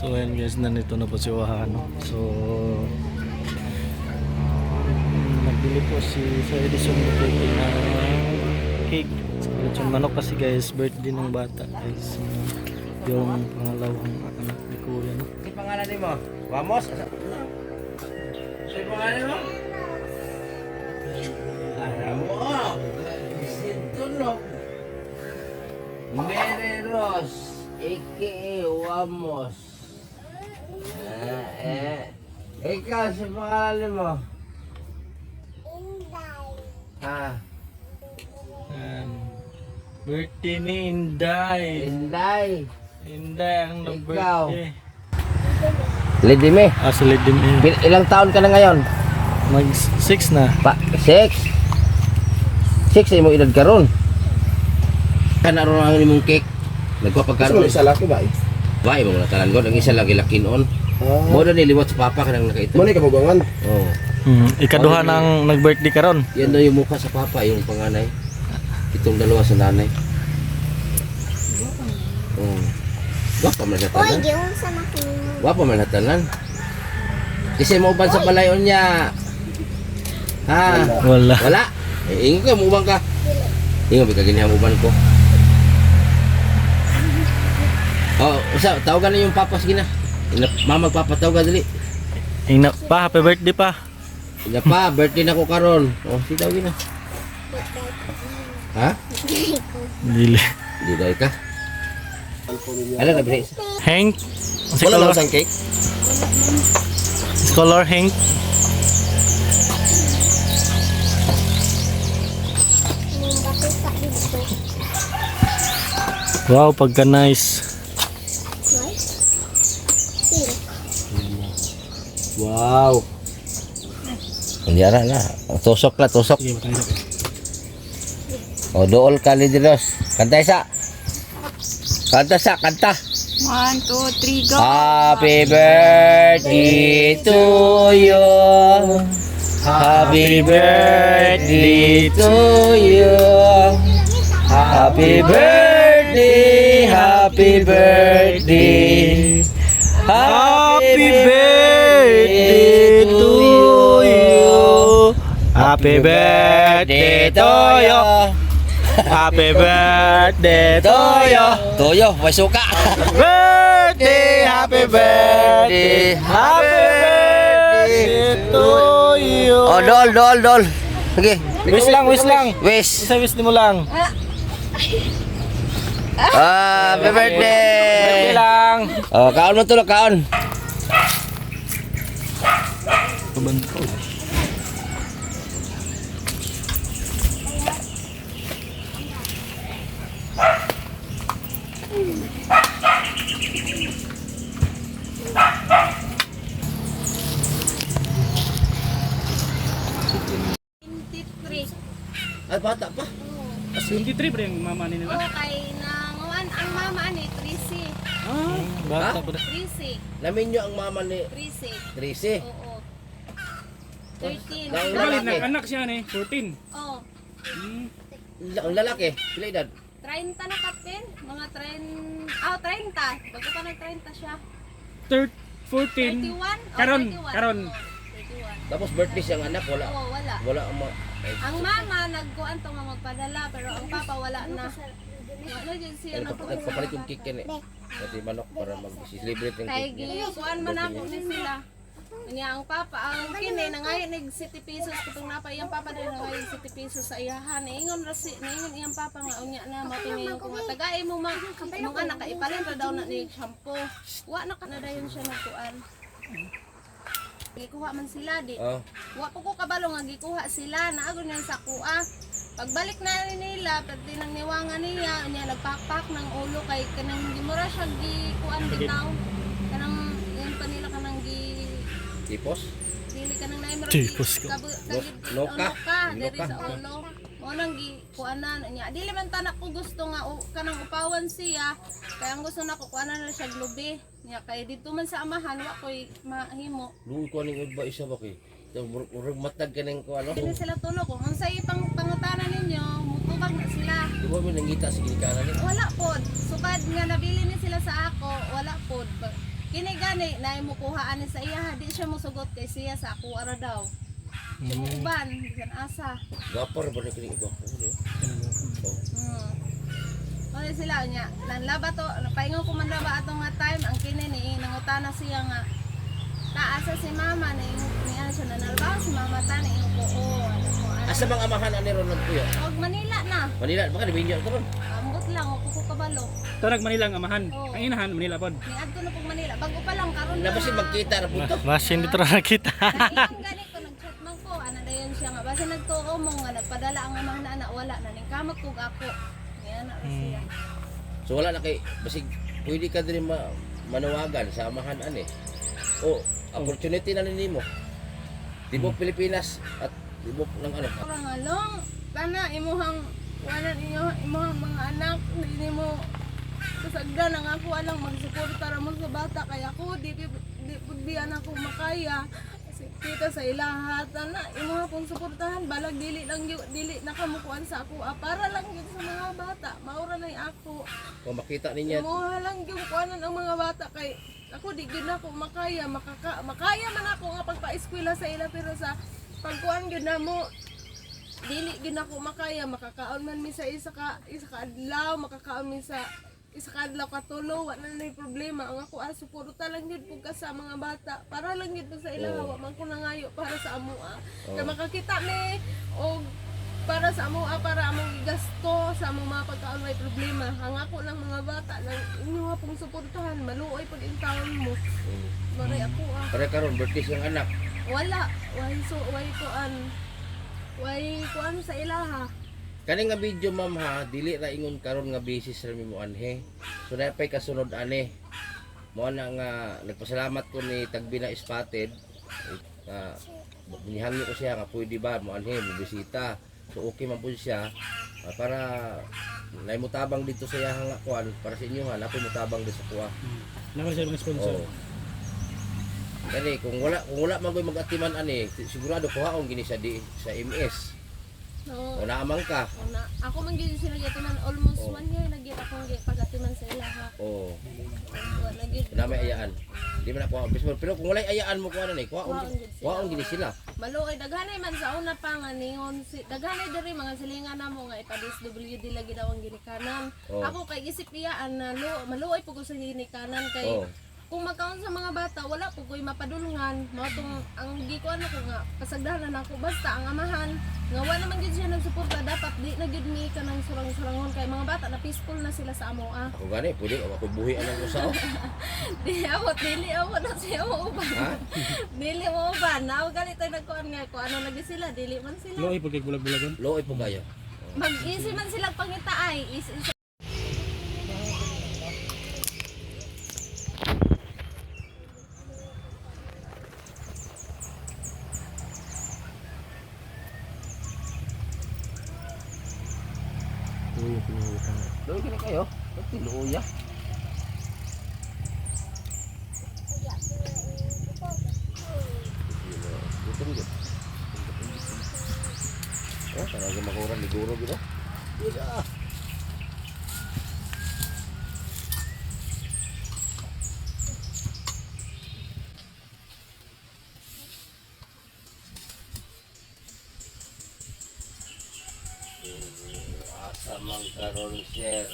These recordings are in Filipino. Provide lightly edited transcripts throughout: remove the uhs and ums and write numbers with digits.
So ayun guys, nandito na po si Wahano. So nagbili po si Sir Edison Bukete na cake. So manok kasi guys, birthday ng bata guys. Yung pangalawang anak ni Kuya. No? Ano pangalan mo? Vamos? Ano pangalan mo? Alam mo! Sintunog! Mereros! Ike Vamos! Ikaw, sa pangalan mo? Ah, Birthday ni Inday. Inday! Inday ang Ikaw. nag-birthday. Lady me, Solid din eh. ilang taon ka na ngayon? Mag 6 na. 6? 6 ay mo edad karon. Kanaroon ang imong cake. Nagpapagkaroon. Isa laki ba? Ba, imong natalanggod. Ang isa lagi lakinon. Mo na niliwat sa papa kanang nakaito. Mo ni kabugangan. Oo. Ikaduha ng nag-birthday karon. Yan daw yung mukha sa papa, yung panganay. Itong dalawa sa nanay. Wapa man hatanan. Wapa man hatanan. Kasi mo uban sa balayon niya. Ha? Wala. Wala? Ingo ka, mubang ka. Ingo, bika ganyan uban ko. Oh, usa, tawagan na yung papa, sige na. Mama, papatawagan dali. Ina pa, happy birthday pa. Ina pa, birthday na ko karon. Oh, sige tawagin na. Ha? Dili. Di dahil ka. Ano na, Bri? Hank. Si Wala color, lang sang cake. color Hank. Wow, pagka nice. Wow. Kunyara na. Tusok la, tusok. O, dool ka, Lidiros. Kanta isa. Kanta sa, kanta. 1, 2, 3, go! Happy birthday to you. Happy birthday to you. Happy birthday, happy birthday. Happy birthday to you. Happy birthday to you. Happy birthday to you. Toyo, may suka. Birthday, happy birthday, happy birthday to you. Oh, dol, dol, dol. Sige. Wish lang, wish lang. Wish. Isa wish mo lang. Happy birthday. Birthday lang. Oh, kaon mo tulog, kaon. Kabanto. Ay, bata pa. 23 ba yung mama nila? Okay, nanguan ang mama ni Trisi. Bata pa. Trisi. Namin nyo ang mama ni Trisi. Trisi. Oo. 13. Ang Bali, lalaki. anak siya ni 14. Oh, Ang lalaki. Pila edad? 30 na kapin. Mga 30. Oh, 30. Bago pa ng 30 siya. 14. 31? Oh, Karon, 31. karon. Oh, 31. Tapos birthday siyang anak. Wala. Oo, wala. Wala ang mga... Ang mama nagkuan to nga magpadala pero ang papa wala na. Wala dyan siya Nagpapalit yung cake yan eh. Pati manok para mag-celebrate yung Kay cake niya. kuan man ako ni sila. Kanya ang papa ang kini nangayon nig 70 pesos katong napa iyang papa din nangayon 70 pesos sa iyahan. Ingon ra si ingon iyang papa nga unya na mapinayon ko nga tagay mo man imong anak kay ipalin ra daw na ni shampoo. Wa na kana dayon siya nagkuan. Gikuha man sila di. Oh. Wa po ko kabalo nga gikuha sila naagon yan sa kuha. Pagbalik na rin nila, pati nang niwangan niya, niya nagpakpak ng ulo kay kanang hindi mo ra siya gikuan bitaw. Kanang yan pa nila kanang Tipos? dili kanang naimro Tipos ka. Noka. diri sa ulo. Mo nang gikuanan niya. Dili man tanak ko gusto nga kanang upawan siya. Kaya ang gusto na ko kuanan na siya globe. Niya kay dito man sa amahan wa koy mahimo. Luwi ko ning ba isa ba kay? Murag matag ka ng ano? Dili sila tulo ko. Ang sa ipang pangutanan ninyo, mutubag na sila. Di ba may nangita sa ginikanan niya? Wala pod. Sukad nga nabili ni sila sa ako, wala pod. kini gani na imo kuhaan sa iya di siya mosugot kay siya sa ako ara daw. Uban bisan asa. Gapar ba ni kini gapar? Ano sila niya, nanlaba to, paingon ko man ba atong nga time, ang kini ni nangutana siya nga taasa si mama ni ano siya nanalba si mama ta ni ko ano ko. Asa bang amahan ani ron kuya? Og Manila na. Manila baka ni binyo karon. Ambot lang ako ko kabalo. Tarag Manila ang amahan. Oo. Ang inahan Manila pod. Ni adto na pag Manila, bago pa lang karon Na basi magkita ra punto. Basin dito na nakita. Ayun gani ko nag-chat man ko, ana dayon siya nga basta nagtuo mo nga nagpadala ang amahan na ana wala na ning kamot kog ako. Yan na siya. So wala na kay basig pwede ka diri manawagan sa amahan ani. O opportunity na nimo. Tibok Pilipinas at tibok ng ano. Orang along tana imuhang wala ninyo imuhang mga anak hindi mo kasagdan ang ako alang magsuporta ra mo sa bata kaya ako di pud biyan ako makaya kasi kita sa ilahat na imuha pong suportahan balag dili na kamukuan sa ako para lang yun sa mga bata maura na ako Kung makita ninyo imuha lang yung kuanan ang mga bata kay ako di gyud na ako makaya makaya man ako nga pagpa-eskwela sa ila pero sa pagkuan gyud na mo dili gyud ako makaya makakaon man mi sa isa ka adlaw makakaon mi sa isa ka adlaw katulo wala na problema ang ako suporta lang gyud pug ka sa mga bata para lang gyud sa ila wa man ko nangayo para sa amoa kay makakita mi og para sa amoa para among igasto sa among mga pagkaon may problema ang ako lang mga bata lang inyo pong suportahan maluoy pag intawon mo maray ako para karon birthday siyang anak. wala way kuan sa ilaha. Kani nga video ma'am ha, dili ra ingon karon nga basis ra mo anhe. So napay kasunod ani. Mo na nga nagpasalamat ko ni Tagbina Spotted. Binihangi ko siya nga pwede ba mo anhe mo bisita. So okay man po siya para nay mutabang dito sa iyang nga kuan para sa inyo ha, napoy mutabang dito sa kuha. Naman siya mga sponsor. Oh. Kani kung wala man koy mag-atiman ani, sigurado kuhaon gini sa MS. No. O naamang ka. Ako man gyud sila gatiman almost 1 year na gyud akong pagatiman sa ilaha. Oh. Wala gyud. Na may ayaan. Di man ako pero kung wala ayaan mo kuha na ni, kuhaon gini sila. Maluoy daghanay man sa una pa nga ningon daghanay diri mga silingan namo nga ipa-DSWD lagi daw ang ginikanan. Oh. Ako kay isip iyaan na maluoy pug ko sa ginikanan kay kung magkaon sa mga bata wala po ko'y mapadulungan mao tong ang gikuan ako nga pasagdanan ako basta ang amahan nga wala naman gyud siya nagsuporta dapat di na gyud mi kanang surang-surangon kay mga bata na peaceful na sila sa amoa. Ako gani, pwede ako buhi anang usaw. Dili ako na siya mo uban. Ha? Dili mo uban. Naw gali tay nagkuan nga ko ano lagi sila dili man sila. Loy pag bulag-bulagan. Looy po kayo. Mag-easy man sila pangitaay. Looy gini kayo. Pati luya. Gutom gid. Oh, talaga makuran ni guro gitu. Iya. Asa man karon sir.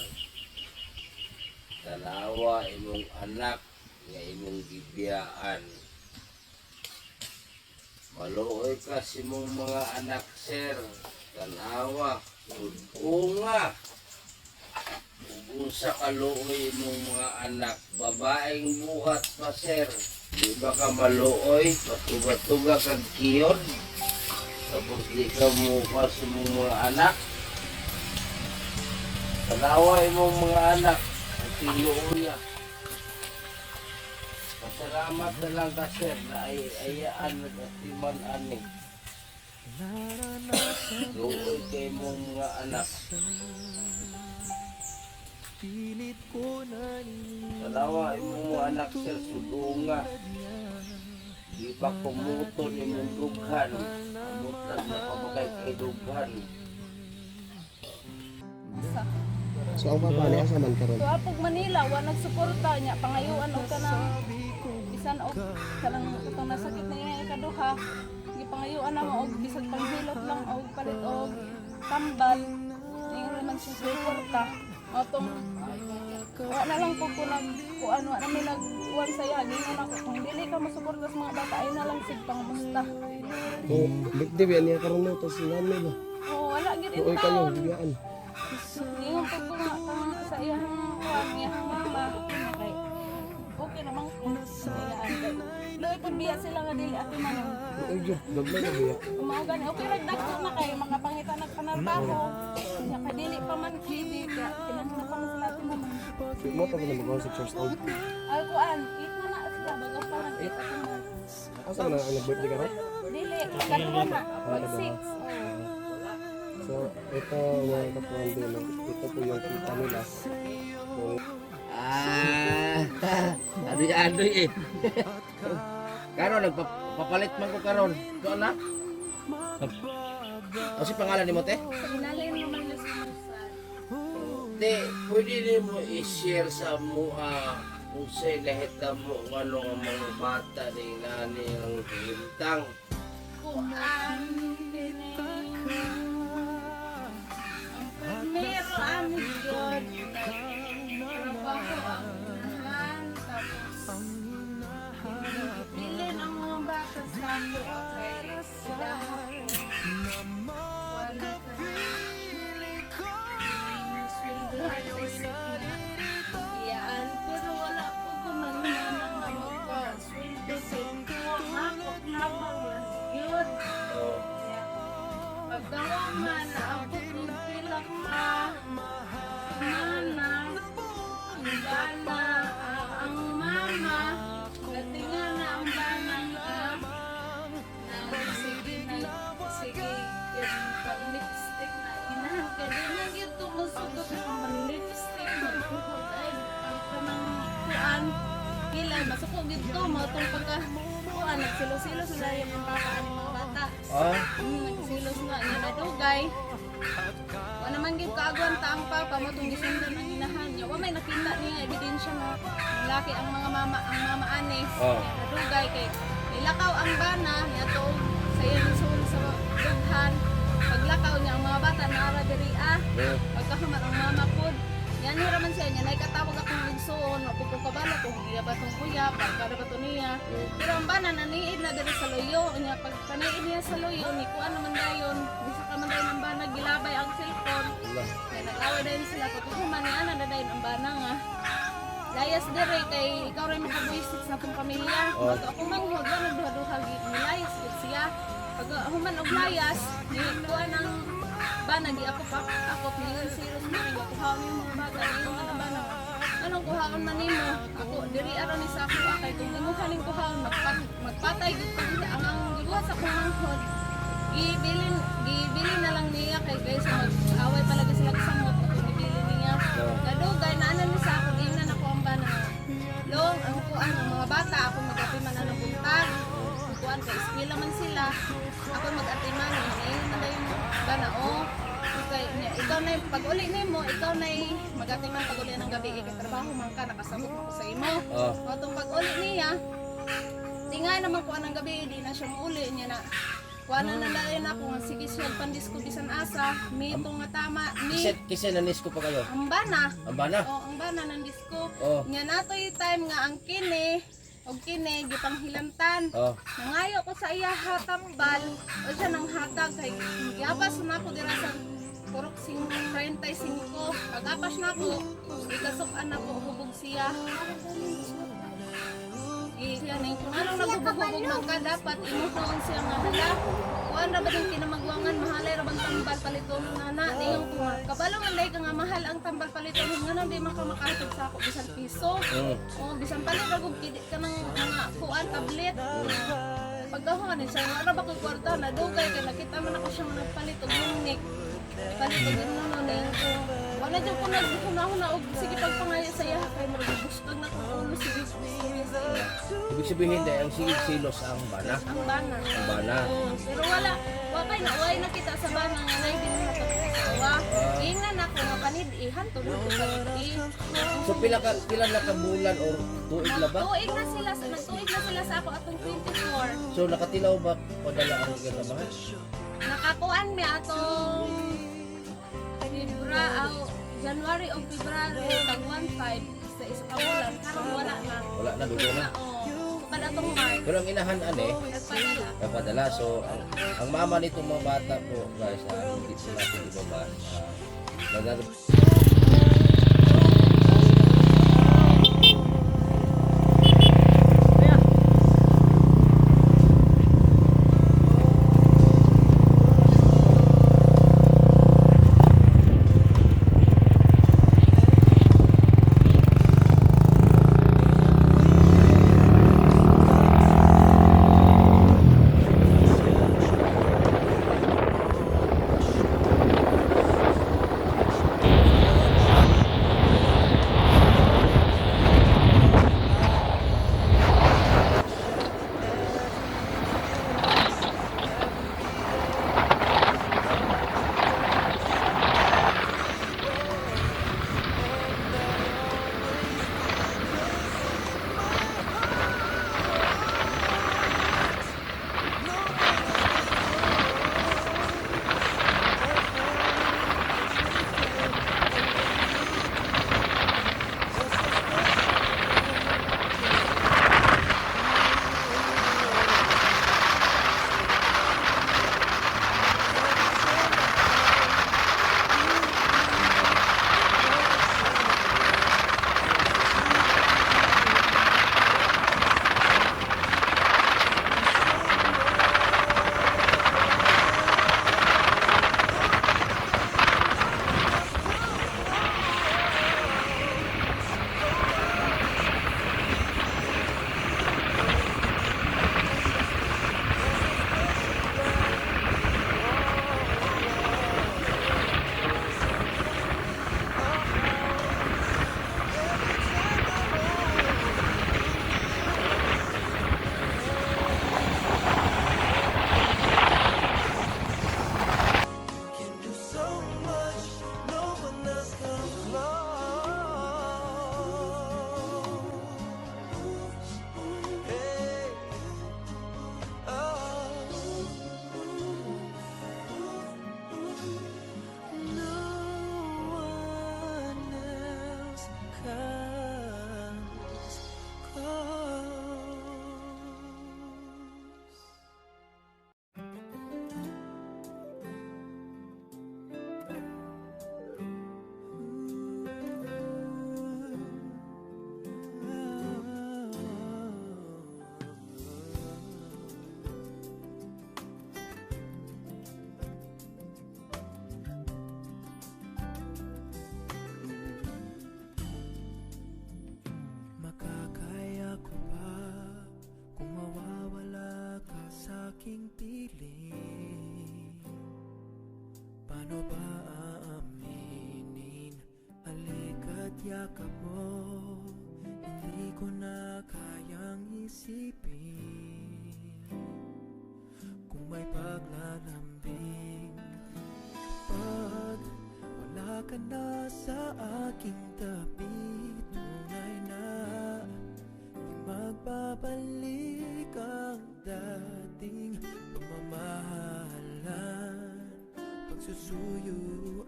Tanawa imong anak nga imong gibiyaan. Maluoy ka sa imong mga anak sir. Tanawa, unga. Unsa kaluoy imong mga anak, babaeng buhat pa sir. Di ba ka maluoy, patuga-tuga kag kiyon? Tapos di ka mukha sa imong mga anak. Tanawa imong mga anak, at tiluoya. Pasalamat na lang ka sir na ayaan at timan ani. Luoy kay mong mga anak. Tanawa imong mga anak sir sudunga. Di ba kumuton imong dughan? Amutan na pamagay kay dughan. So ang papa ni asa man karon? So apog Manila wa nagsuporta niya pangayuan og kanang bisan og kanang utang nasakit na iya ikaduha gipangayuan na mo og bisan panghilot lang og palit og tambal ingon man siya suporta atong wa na lang po ko nagkuan wa na may nagkuan sa iya gingon ako kung dili ka mosuporta sa mga bata ay na lang sig pangmusta. Oh, bigdi ba niya karon mo to si nanay ba? Oh wala gid Uy kayo, taon. bigyan. Ingon po ko nga sa iyang kuan iyang mama kay okay naman ko sa iyaan kay loy pud biya sila nga dili ati man. Uy, jud, gagmay na biya. Mao gani okay ra dagko na kay makapangita nagpanarbaho. Nya kay dili pa man kidi ka kinahanglan pa man sila ati man. Mo ta ko na magawa sa church old. Ay kuan it na na sila bago pa man it ati man. Asa na ang birthday karon? Dili kadto na 6. So, ito mga kapuan din. Ito po yung kita nila. So, Adoy-adoy eh. Karon nagpapalit man ko karon. Ito na. O si pangalan ni mo te? Sa inalay mo man yung sumusal. Te, pwede din mo i-share sa mua kung sa'y lahat na mo kung ano ang mga bata ni nani ang hintang. Kuan kini primero ani God trabaho ang unahan tapos pili ng mga bata sa ako kay sila wala yan pero wala po ko nangyayang na magpa-sweldo sa inyo ako lamang lang yun. Oh. Pagkawaman na ako kung pilang mana, ang bana, ang mama, gatingan na ang bana na sige, pag-lipstick na inahan ka din na ito masugot ang lipstick magbuhot ay ang kanang kuan kilay, masuko dito, matong pagka kuan, nagsilo-silo sila yung pakaan ng mga bata. Ah, Nagsilos nga niya na dugay. Wa naman gyud kaagwan ta ang papa mo tong gisundan ang inahan niya. Wa may nakita niya ebidensya na laki ang mga mama ani. Oh. Na dugay kay nilakaw ang bana niya to sa iyang sul sa dughan. Paglakaw niya ang mga bata naara diri yeah. pagkahuman ang mama pod. Yan hira man siya niya katawag akong igsoon, wa ko kabalo kung iya ba tong kuya, para ba to niya. Pero ang bana naniid na diri sa loyo, niya pag paniid niya sa loyo ni kuan naman dayon, bisa ka man dayon ang bana gilabay ang cellphone. Kaya nag-away dayon sila pagkuman niya na dayon ang bana nga. Layas diri kay ikaw rin makabuisit sa akong pamilya. Oh. Ako manghod wa nagduha-duha nilayas gid siya. Pag human og layas, ni kuan ang bana di ako pa ako pingan serious mo nga kuhaon yung mga bata yung ano bana anong kuhaon man nimo ako diri aron ni sa ako kay kung imo kaning kuhaon magpatay gud ko ang gibuhat sa kumanghod gibilin na lang niya kay guys mag-away talaga sila kasamot ako gibilin niya kadugay na ano ni sa ako ginan ako ang bana long ang kuan ang mga bata ako mag-atiman anong buntag kuan kay eskwela man sila ako mag-atiman ngayon na yung bana okay ikaw na pag uli nimo ikaw na mag-atiman pag uli ng gabi ikatrabaho man ka nakasabot mo ko sa imo atong pag uli niya tingay naman ko anang gabi di na siya mauli niya na kuan na nalayan ako nga sige siya pandisko bisan asa mito nga tama ni Kisa nanis ko pa kayo. ang bana Ang bana? ang bana ng disko Oh. nya natoy time nga ang kini og kini gipanghilantan Oh. nangayo ko sa iya hatambal o siya nang hatag kay yapas na ako dira sa purok 35 pagapas na ako ikasukan na ko hubog siya siya ning kung anong naghubog-hubog man ka dapat imuhon siya nga hala kuan ra ba yung kinamagwangan mahalay ra bang tambal paliton na niyong ko kabalo man dai ka nga mahal ang tambal paliton nga nang di makamakatog sa ako bisan piso bisan palit ra gud kidi ka ng mga kuan tablet pagdahon ni siya wala ba ko kwarta na dugay kay nakita man ako siya nagpalit og munik palit og ano na yung ko wala na dyan ko naghuna-huna og sige pagpangaya sa iya kay magubustag na kung ulo sige sa iya. Ibig sabihin dahil ang sigig silos ang bana. Ang bana. Ang bana. Pero wala na uway na kita sa bana nga nay din na pagkasawa. Ingnan ako nga panid-ihan tulog ko panid-i. So pila na ka bulan or tuig na ba? Nagtuig na sila sa ako atong 24. So nakatilaw ba padala ang kinabahan? Nakakuan mi atong January o February tag 1.5 sa isa ka bulan karon wala na. Wala na dugo na. Oo. Kapag atong March Pero ang inahan nagpadala. napadala. So ang mama nitong mga bata po guys, hindi sila natin ibaba. aking piling. Paano ba aaminin? Halika't yakap mo, hindi ko na kayang isipin. Kung may paglalambing, kapag wala ka na sa aking tabi, tunay na di magbabalik ang dating pamamahalan. Pagsusuyuan,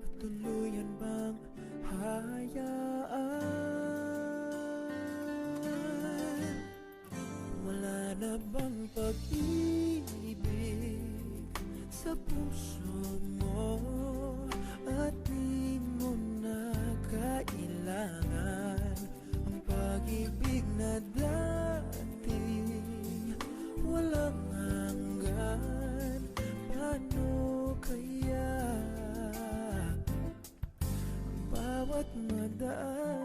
patuluyan bang hayaan? Wala na bang pag-ibig sa puso mo at di mo na kailangan ang pag-ibig na dating walang hanggan? Paano kaya ang bawat madaan?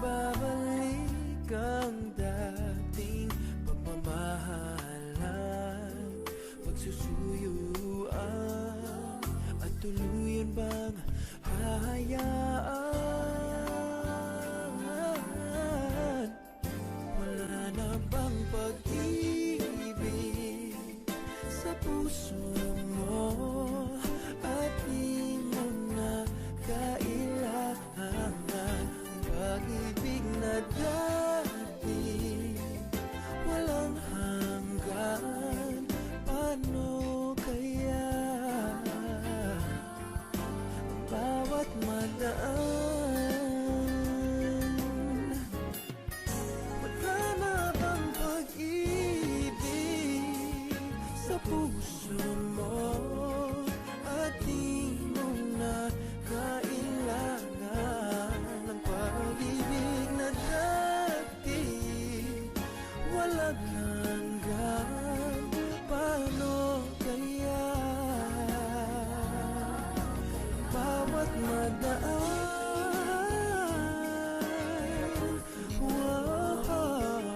Magbabalik ang dating pagmamahalan, pagsusuyuan, at tuluyan bang hahayaan? Wala na bang pag-ibig sa puso mo, at di mo na kailangan pag-ibig na dati walang hanggan? Paano kaya bawat madaan? Wala na bang pag-ibig sa puso mo, at di mo na kailangan ng pag-ibig na dati walang hanggan? Paano kaya bawat madaan? Wow,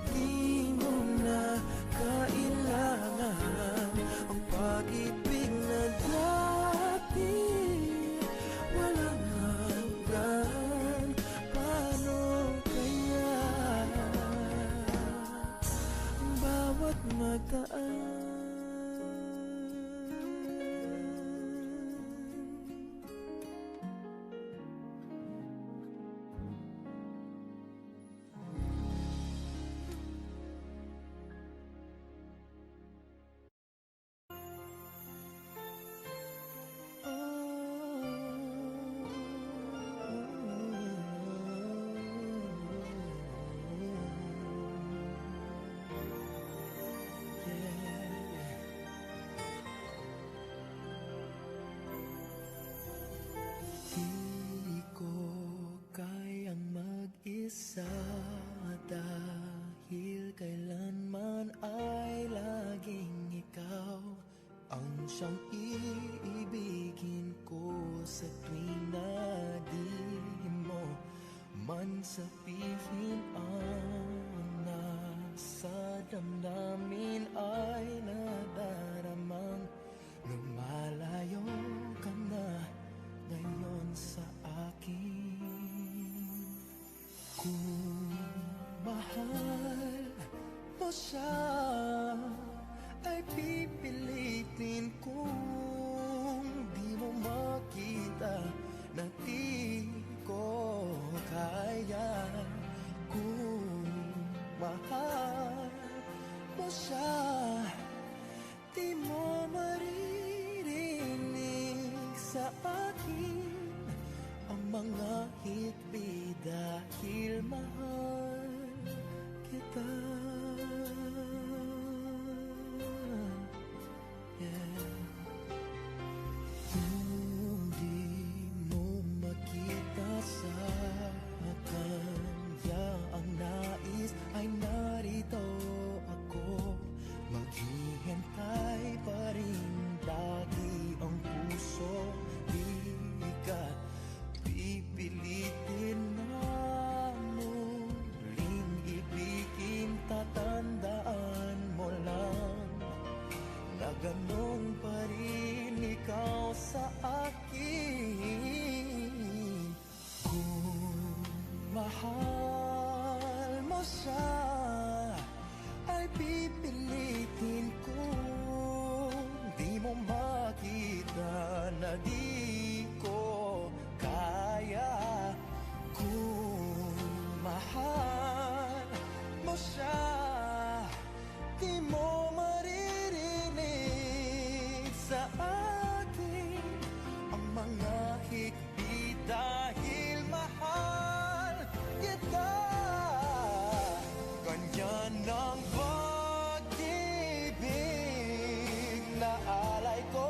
di mo na kailangan ang pag-ibig na dati walang hanggan? Paano kaya bawat madaan? Di ko kayang mag-isa, dahil kailanman ay laging ikaw ang siyang iibigin ko. Sa tuwing na di mo man sabihin ang nasa damdamin ay nadaramang lumalayo ka na ngayon sa akin. Kung mahal mo siya, ay pipilitin kong di mo makita na di ko kaya. Kung mahal mo siya, di mo maririnig sa akin ang mga hikbi, dahil mahal kita. Yeah. Kung di mo makita sa kanya ang nais, ay narito ako, maghihintay pa rin lagi ang puso. Di ka pipilitin na muling ibigin, tatandaan mo lang na ganun pa rin ikaw sa akin. Kung mahal mo siya, ay pipilitin kong di mo makita na di ko kaya. Kung mahal mo siya, di mo maririnig sa akin ang mga hikbi, dahil mahal kita. Ganyan ang pag-ibig na alay ko.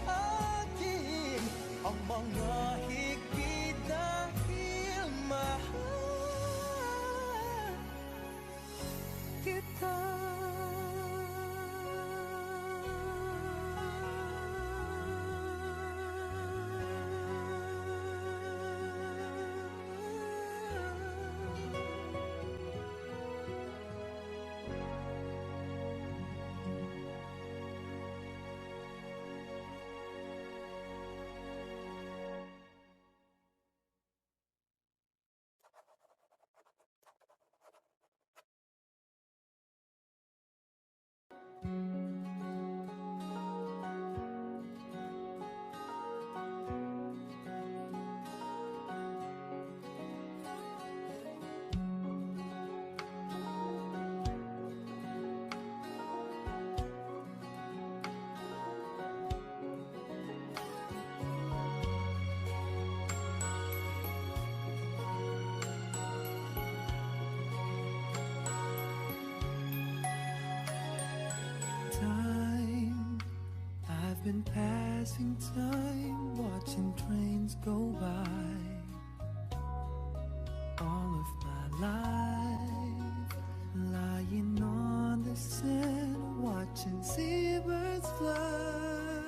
akin ang mga higpit dahil mahal kita. Time, I've been passing time, watching trains go by. All of my life, lying on the sand, watching seabirds fly,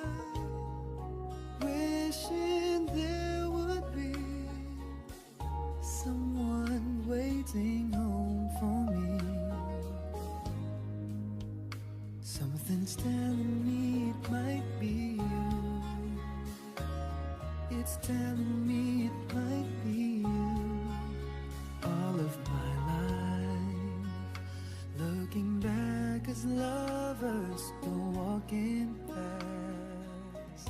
wishing there would be someone waiting home for me. Something's telling me it might be you. It's telling me it might be you. All of my life, looking back as lovers go walking past.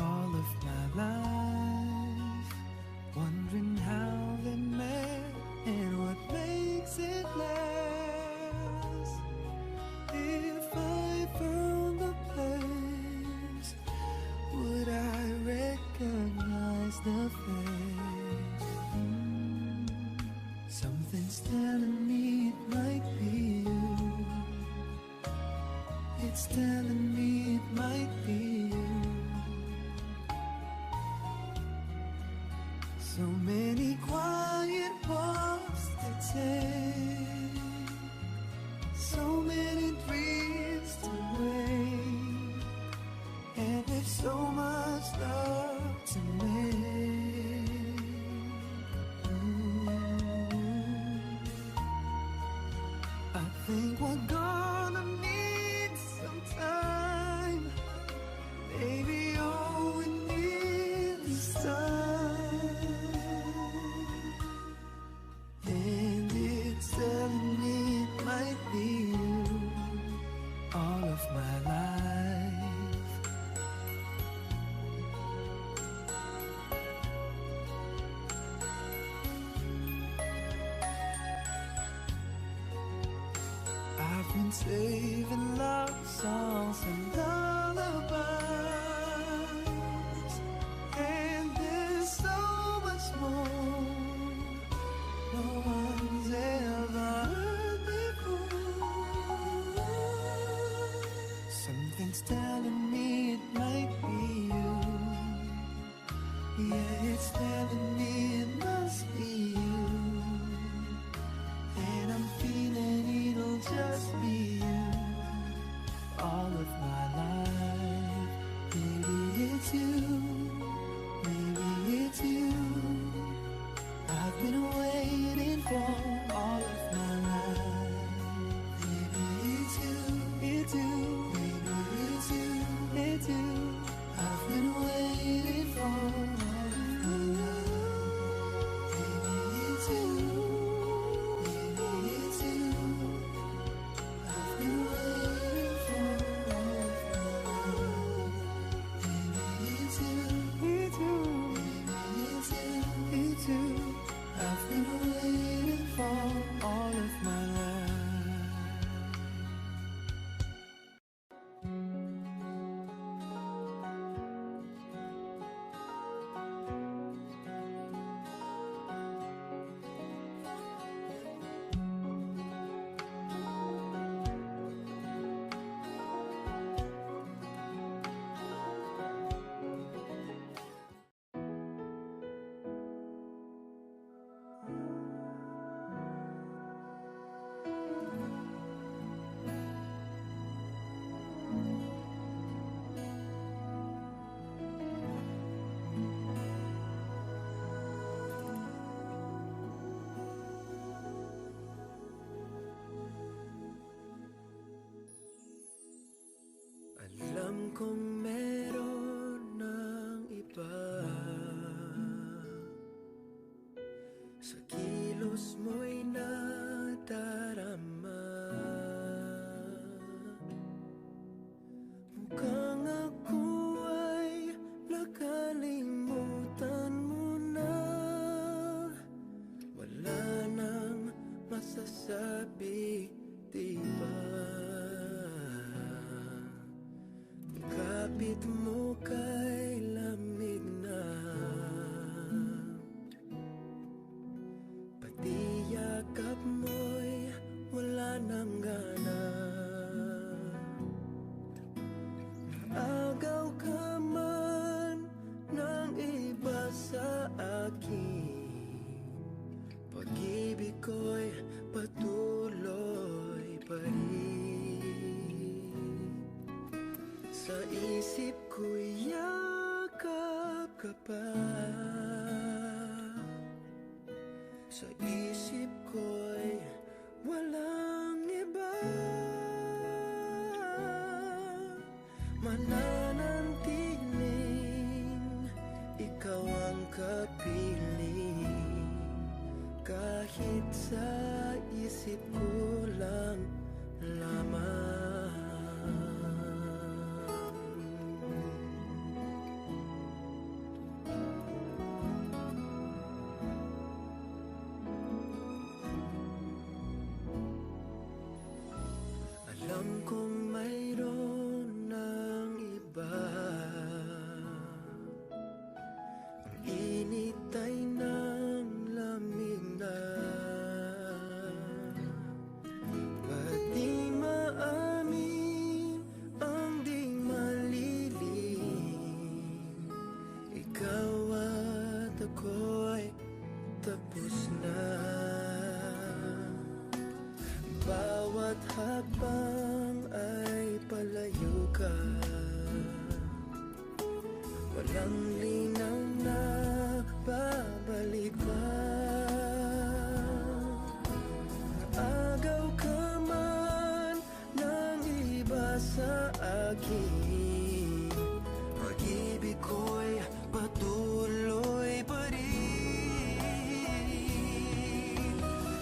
All of my life, wondering how they met and what makes it last. If I found the place, would I recognize the face? Something's telling me it might be you. It's telling me it might be you. So many quiet walks to take, so many dreams to make, and with so much love to make. I think we're gonna need some time. Baby, all we need is time. And it's telling me it might be you. All of my life, I've been saving love songs and lullabies, and there's so much more no one's ever heard before. Something's telling me it might be you. Yeah, it's telling me it must be you. And I'm feeling it'll just be you. All of my life, maybe it's you, maybe it's you. I've been waiting for all of my life. Maybe it's you, it's you, maybe it's you, it's you. I've been waiting for all of my life. Maybe it's you, maybe it's you. I've been waiting for all of my life. Maybe it's you, it's you, maybe it's you, it's you. I've been waiting for all of my life. Balik mo kay lamig na, pati yakap mo'y wala nang gana. Agaw ka man ng iba sa akin, pag-ibig ko'y patuloy pa rin. Sa isip ko'y yakap ka pa, sa isip ko'y walang iba. Mananantiling ikaw ang kapiling, kahit sa isip ko lang lamang. Alam kong mayroon ng iba, ang init ay ng lamig na. Ba't di maamin ang di malilim, ikaw at ako'y tapos na. Bawat hakbang ay palayo ka, walang linaw na babalik pa. Agaw ka man ng iba sa akin, pag-ibig ko'y patuloy pa rin.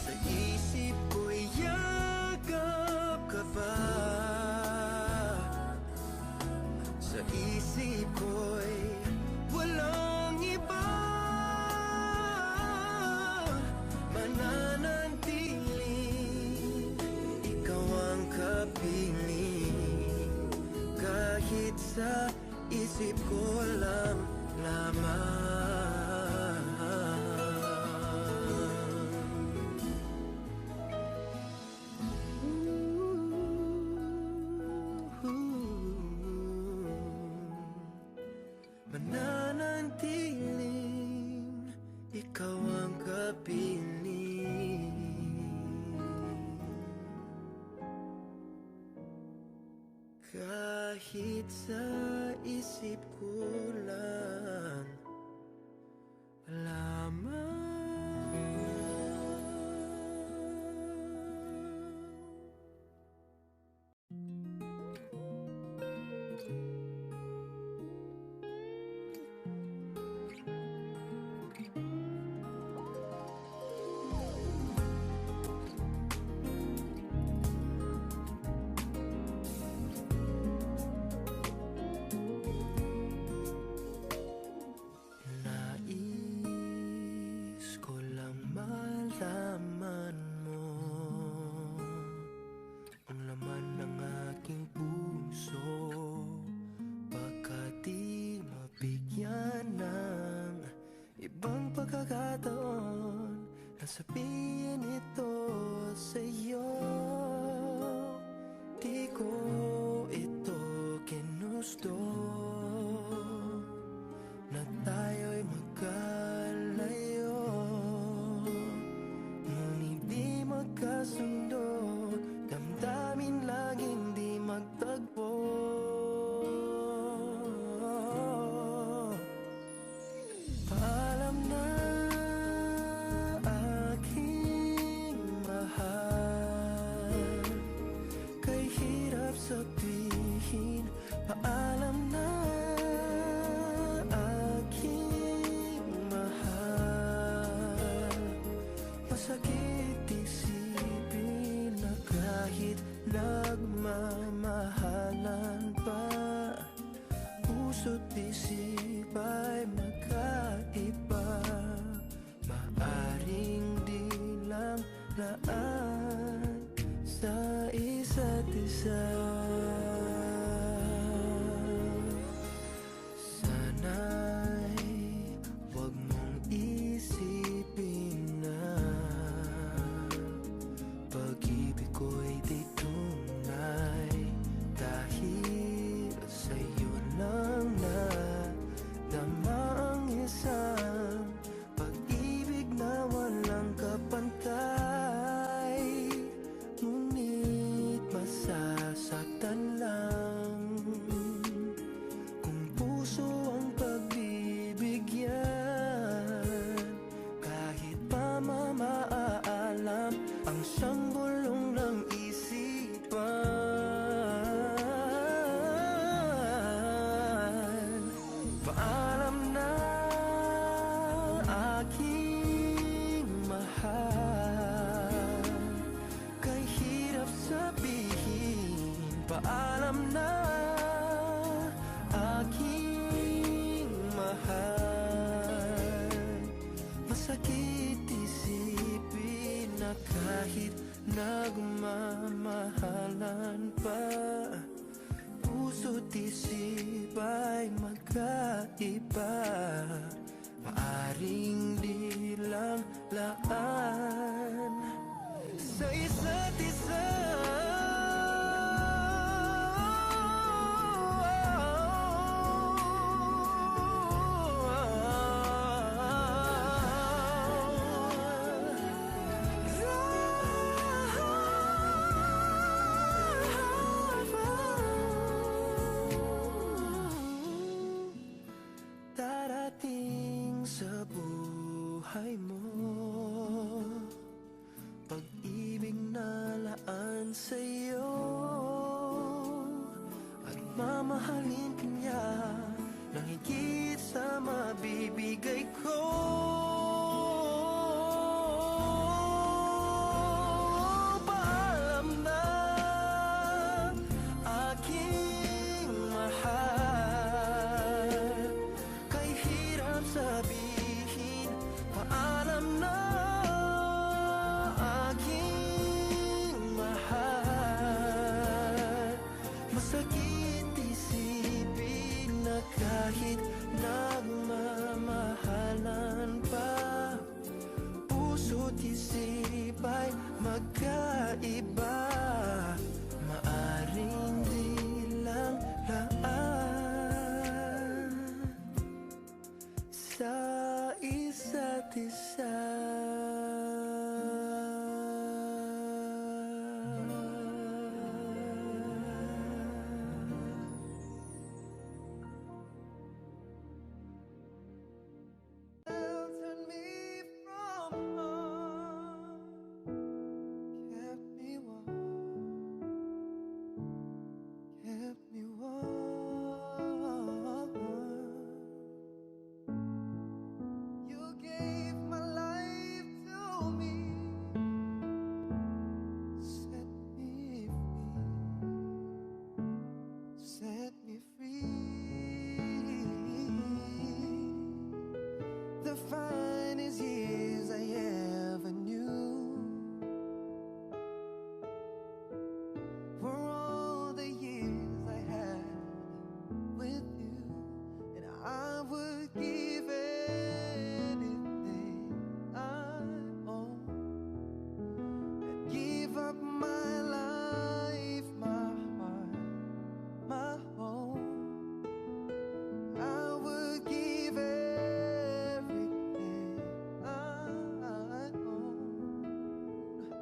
Sa isip ko'y yakap ka pa, sa isip ko'y walang iba. Mananantiling ikaw ang kapiling, kahit sa isip ko lang lamang. Mananantiling ikaw ang kapiling, kahit sa isip ko lang lamang. Nais ko lang malaman mo ang laman ng aking puso, baka di mabigyan ng ibang pagkakataon na sabihin ito sa'yo. Di ko ito ginusto na tayo'y magkalayo, ngunit di magkasundo, damdamin laging di magtagpo. Paalam na aking mahal, kay hirap sabihin. Paalam na masakit isipin na kahit nagmamahalan pa, puso't isip ay magkaiba. Maaring di lang laan sa isa't isa. Paalam na aking mahal, kay hirap sabihin. Paalam na aking mahal, masakit isipin na kahit nagmamahalan pa, puso't isip ay magkaiba. Maaring di lang laan sa isa't isa. Darating sa buhay mo pag-ibig na laan sa'yo, at mamahalin ka niya nang higit sa mabibigay ko. Paalam na aking mahal, kay hirap sabihin. Paalam na aking mahal, masakit isipin na kahit nagmamahalan pa, puso't isip ay magkaiba. Maaring di lang laan sa isa't isa. Sheltered me from harm, kept me warm, kept me warm. You gave my life to me, set me free, set me free. The finest years I ever knew were all the years I had with you, and I would give anything I own. I'd give up my life, my heart, my home. I would give everything I own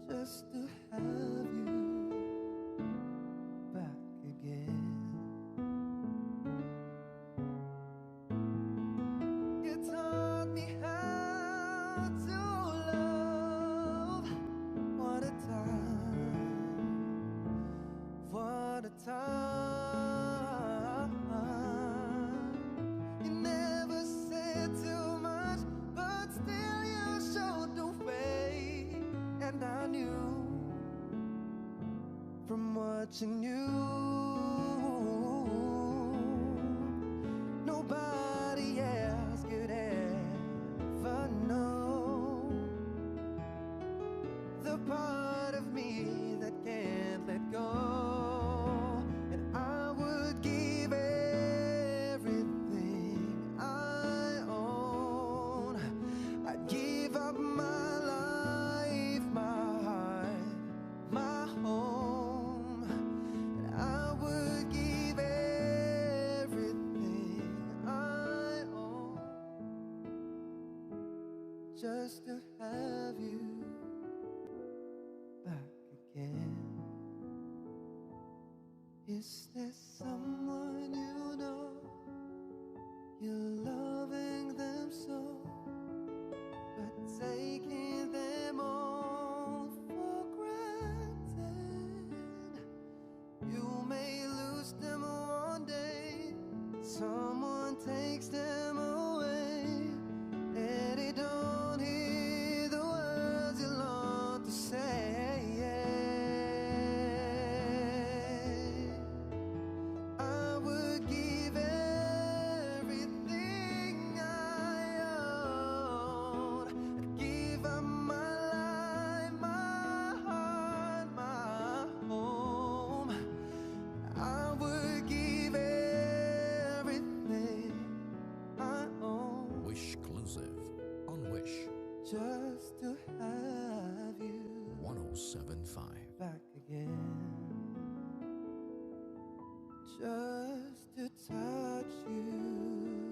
just to have you back again. You taught me how to love. What a time, what a time. You never said too much, but still you showed the way. And I knew from watching you, nobody else could ever know the part of me that can't let go. And I would give everything I own. I'd give up my life, my heart, my home. And I would give everything I own just to have you back again. Is there someone you know, you're loving them so, but taking them all for granted? You may lose them one day, someone and takes them away, and he don't hear the words you long to say. I would give everything I own. I'd give up my life, my heart, my home. I would give everything I own Wish exclusive on Wish just to have you 1075. back again, just to touch you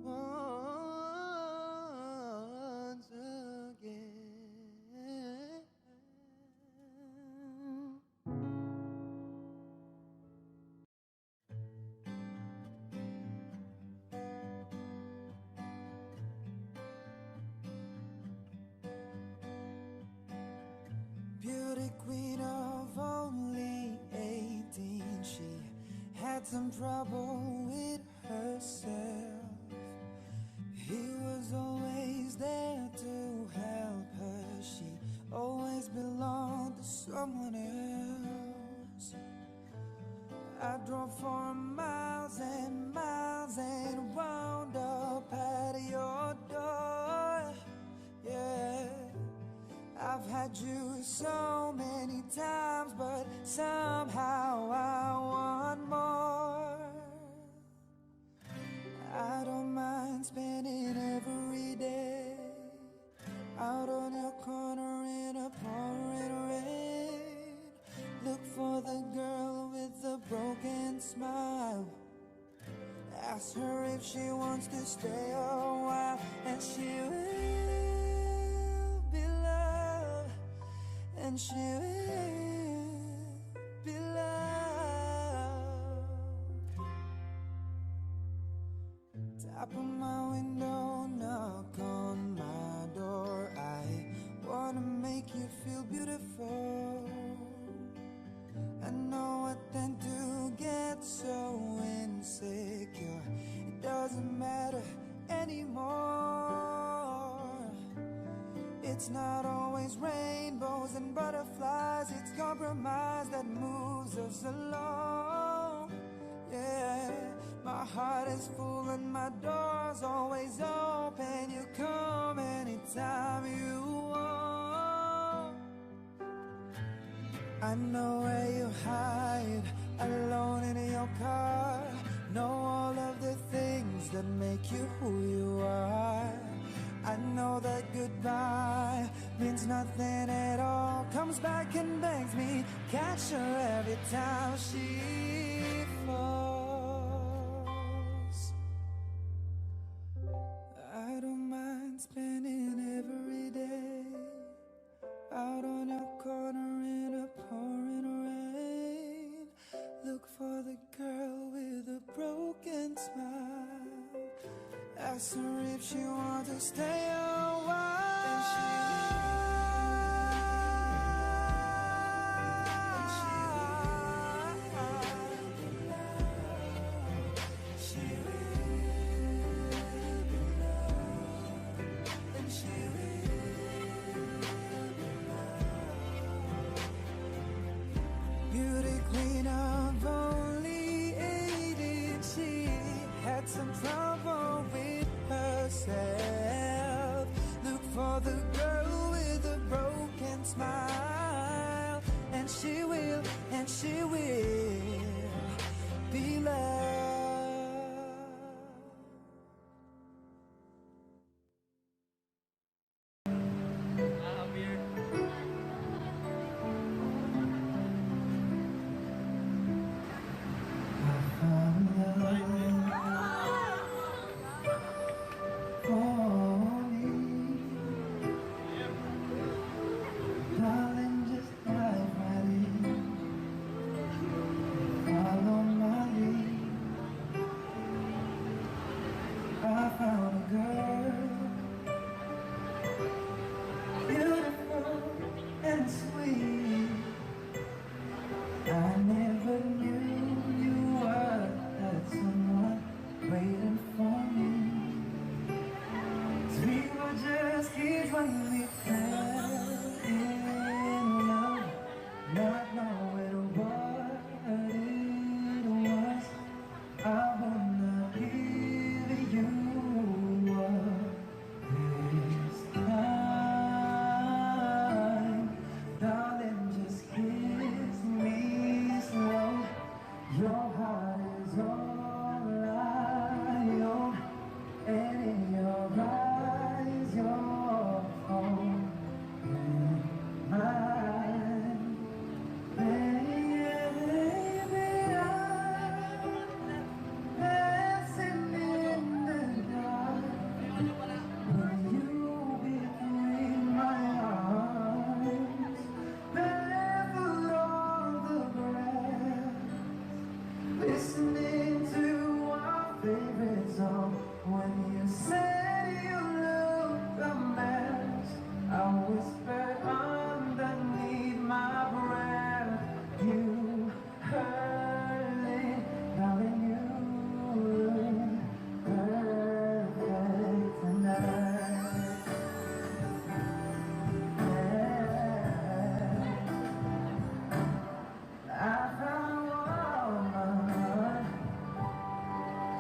once again. Beauty queen of only 18, she had some trouble with herself. He was always there to help her, she always belonged to someone else. I drove for miles and miles and wound up at your door, yeah. I've had you so many times, but somehow I want more. I don't mind spending every day out on your corner in a pouring rain. Look for the girl with the broken smile. Ask her if she wants to stay a while, and she will be loved, and she will be loved. Tap on my window, knock on my door. I wanna make you feel beautiful. I know I tend to get so insecure. It doesn't matter anymore. It's not always rainbows and butterflies. It's compromise that moves us along. Yeah, my heart is full and my door's always open. You come anytime you want. I know where you hide, alone in your car. Know all of the things that make you who you are. I know that goodbye means nothing at all. Comes back and begs me, catch her every time she falls. I don't mind spending every day out on your corner in a pouring rain. Look for the girl with a broken smile. Ask her if she wants to stay a while. And she beauty queen of only 18, she had some trouble with herself.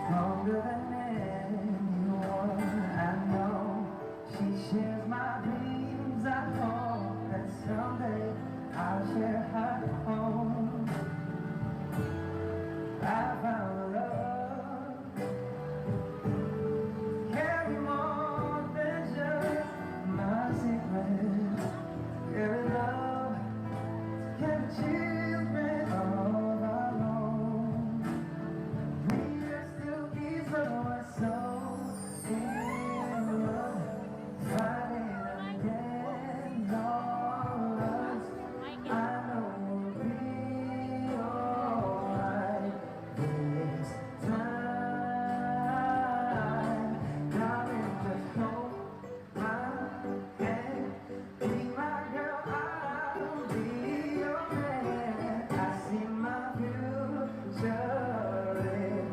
Stronger than anyone I know. She shares my dreams. I hope that someday I'll share her home. I found love carry more than just my secrets. Carry love, carry children of our own. We are still kids, but we're so in love. Fighting against all odds. I know we'll be alright this time. Darling, just hold my hand. Be my girl, I'll be your man. I see my future in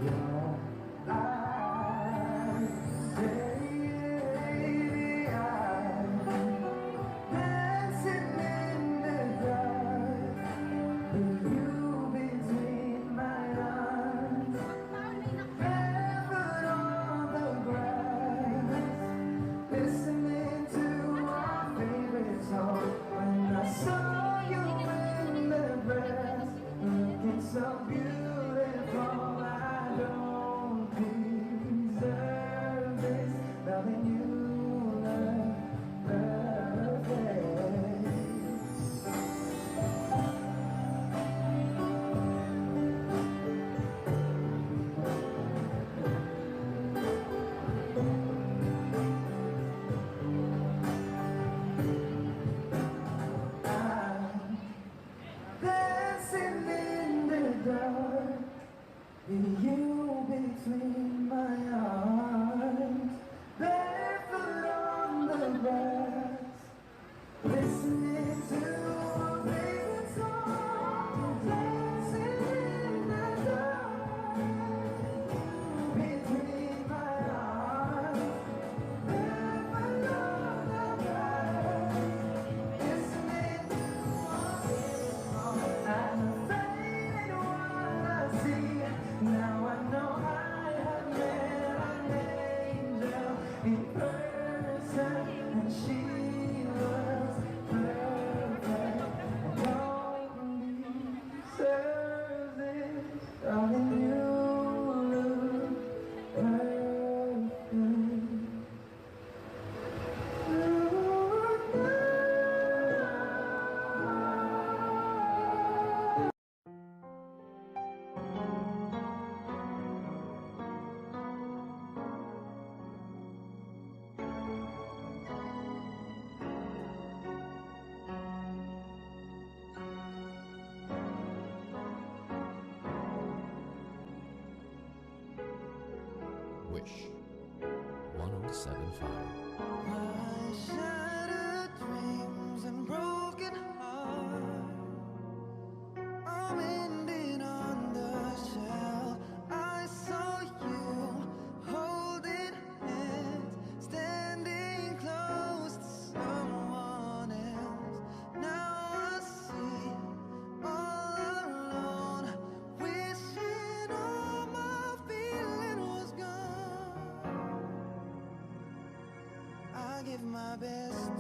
your eyes. Baby, I'm dancing in the dark with you between my arms. Barefoot on the grass, listening to our favorite song. When I saw you in the grass, looking so beautiful, I don't deserve this. Loving you perfect. Dancing in the dark, with you between my arms, barefoot on the grass, listening to our favorite song. Dancing in the dark, between my arms, barefoot on the grass, listening to our favorite song. I'm afraid what I see. Now I know I have met an angel in person, and she was perfect. I don't deserve this, darling. You look perfect. Wish 1075. My shattered dreams and broken heart, I'm ending on the shell. I saw you holding hands, standing close to someone else. Now I see all alone, wishing all my feeling was gone. I give my best to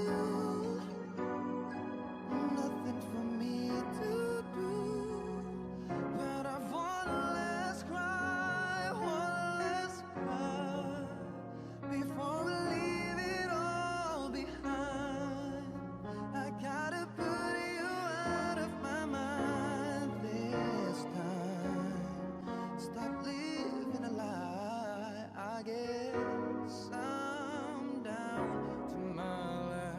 you, nothing for me to do, but I've one less cry, one less cry, before we leave it all behind. I gotta put you out of my mind this time. Stop living a lie, I guess I'm down to my last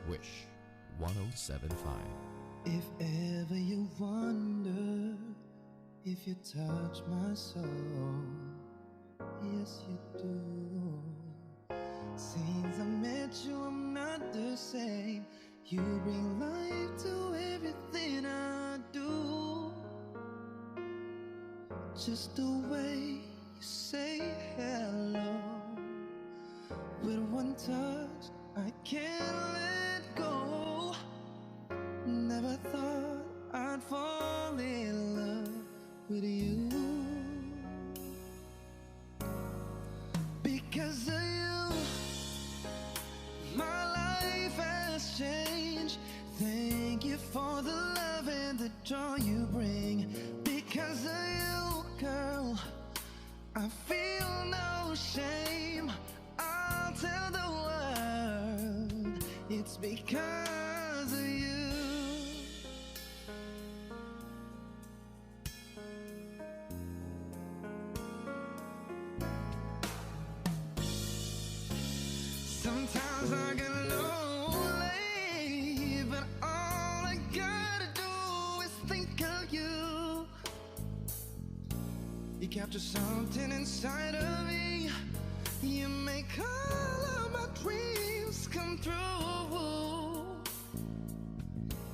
Wish 1075. If ever you wonder if you touch my soul, yes you do. Since I met you, I'm not the same. You bring life to everything I do. Just the way you say hello, with one touch I can't let go. Never thought I'd fall in love with you. Because of you, my life has changed. Thank you for the love and the joy you bring. Because of you, girl, I feel no shame. I'll tell the world it's because of you. Sometimes I get lonely, but all I gotta do is think of you. You capture something inside of me. You make all of my dreams come true.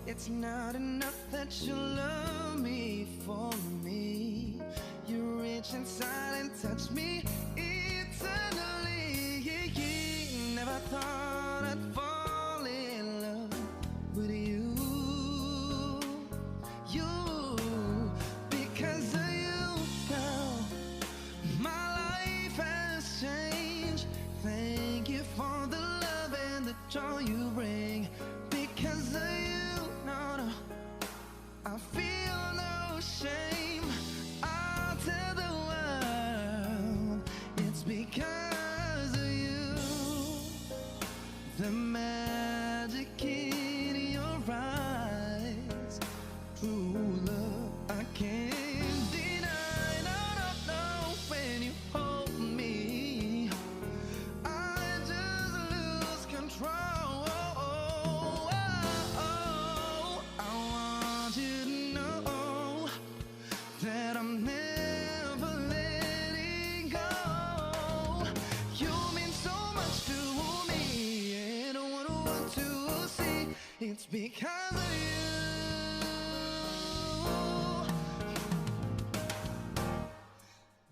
It's not enough that you love me for me. You reach inside and touch me eternally. Never thought I'd fall in love with you. Because of you, girl, my life has changed. Thank you for the love and the joy you bring. Because of you, no, I feel no shame. I'll tell the world it's because of you. The magic in your eyes, true love I can't deny. No, no, no, when you hold me, I just lose control. I want you to know that I'm never letting go. You mean so much to me, and I want to see it's because of you.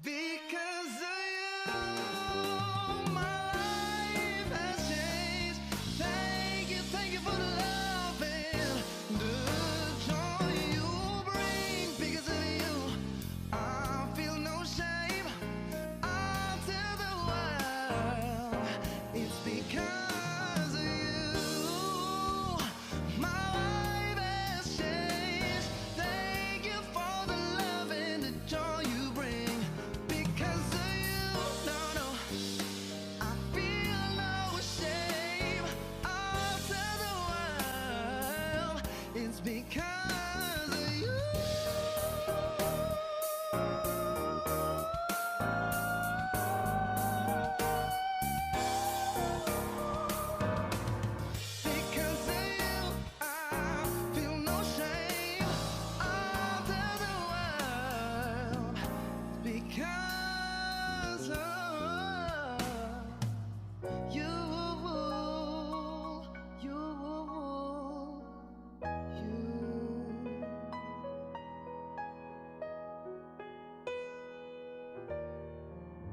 Because of you, my life has changed. Thank you for the love and the joy you bring. Because of you, I feel no shame. I'll tell the world it's because of you. My life has changed. Thank you for the love and the joy you bring. Because of you, no, no, I feel no shame. I'll tell the world it's because of you. Because of you, I feel no shame. I'll tell the world because of you, you.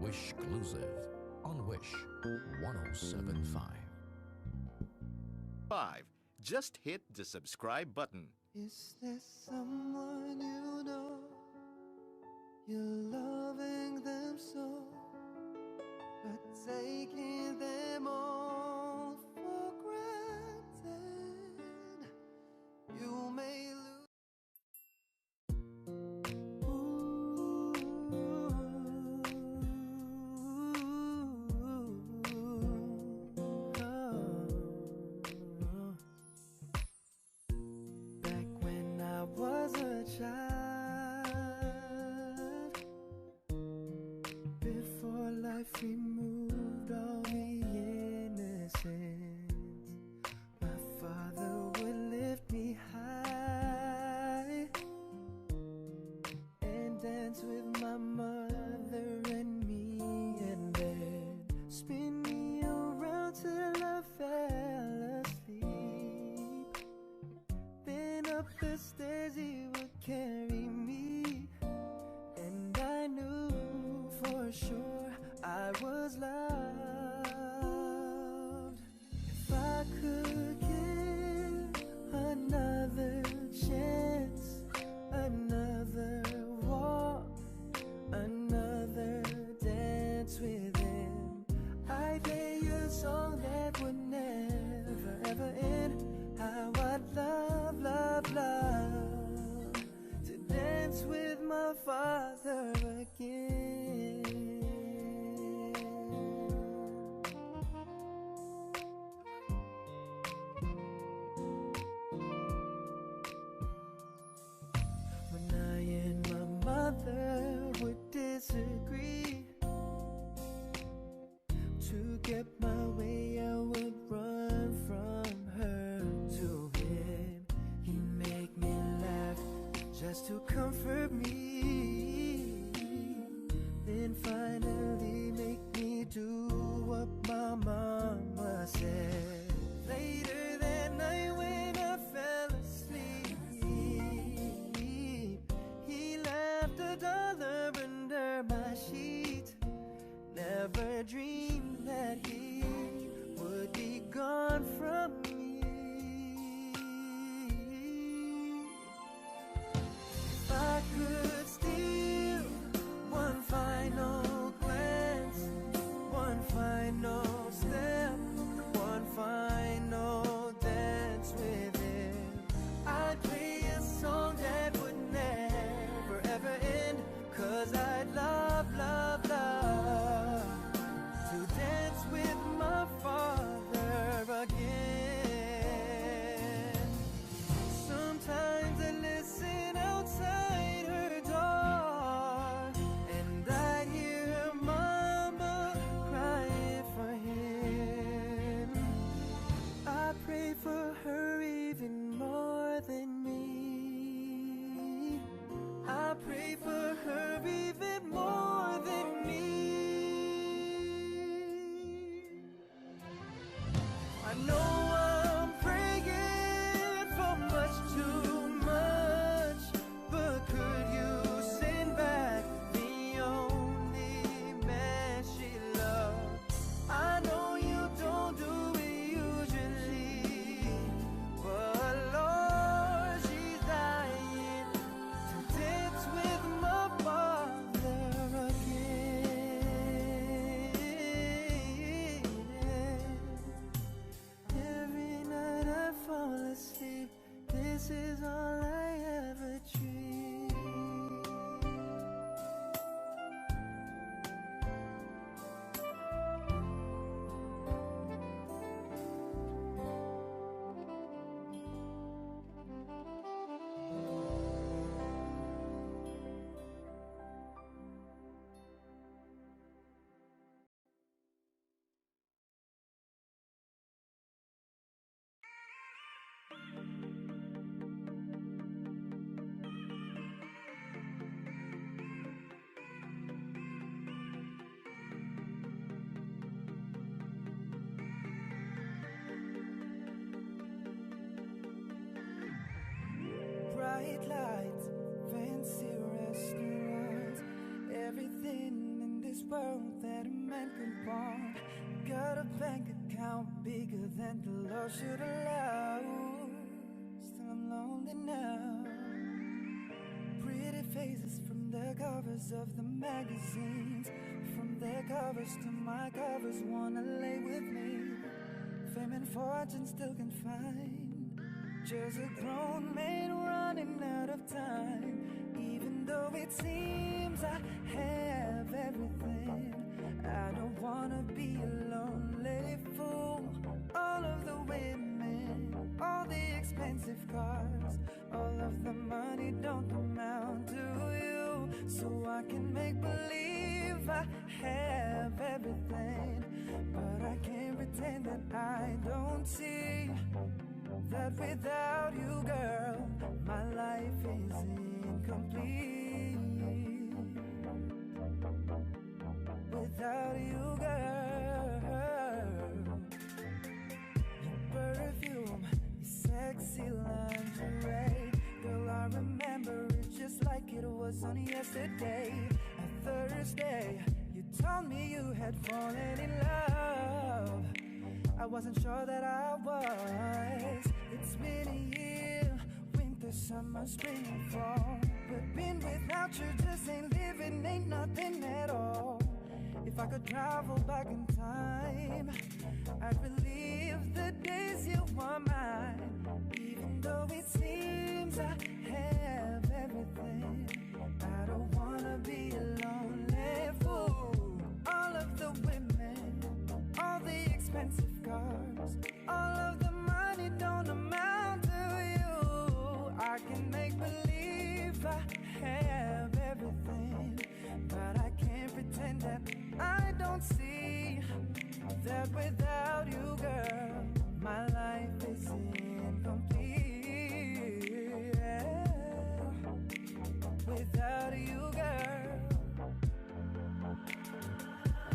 Wish exclusive on Wish 1075. 5. Just hit the subscribe button. Is there someone you know? You're loving them so, but taking them all for granted. You may lose. life removed all the innocence, my Father would lift me high and dance with my mother and me, and then spin me around till I fell asleep. Then up the stairs he would carry me, and I knew for sure I was loved. If I could give another chance, another walk, another dance with him, I'd play a song that would never ever end. How I'd love, love, love to dance with my Father again. When I and my mother would disagree, to get my way I would run from her to him. He'd make me laugh just to comfort me, then finally make me do what my mama said. Later that night when I fell asleep, he left $1 under my sheet. Never dreamed that he would be gone from me. If I could steal one final glance, one final step, one final dance with him, I'd play a song that would never ever end. 'Cause I'd love, love, love to dance with my Father again. Sometimes I listen outside her door, and I hear her mama crying for him. I pray for her even more than me. I pray for her even more than me. I know I'm praying for much too much, but could you send back the only man she loved? I know you don't do it usually, but Lord, she's dying to dance with my Father again. Every night I fall asleep, this is all I ever dream. Bright lights, fancy restaurants, everything in this world that a man could want. Got a bank account bigger than the law should allow. Still I'm lonely now. Pretty faces from the covers of the magazines, from their covers to my covers, wanna lay with me. Fame and fortune still can find just a grown man running out of time. Even though it seems I have everything, I don't wanna be a lonely fool. All of the women, all the expensive cars, all of the money don't amount to you. So I can make believe believe I have everything, but I can't pretend that I don't see that without you, girl, my life is incomplete. Without you, girl, your perfume, your sexy lingerie, girl, I remember it just like it was on yesterday. A Thursday, you told me you had fallen in love. I wasn't sure that I was. It's been a year, winter, summer, spring, and fall, but being without you just ain't living, ain't nothing at all. If I could travel back in time, I'd relive the days you were mine. Even though it seems I have everything, I don't wanna be a lonely fool. All of the women, all the expensive cars, all of the money don't amount to you. I can make believe I have everything, but I can't pretend that I don't see that without you, girl, my life is incomplete. Yeah. Without you, girl,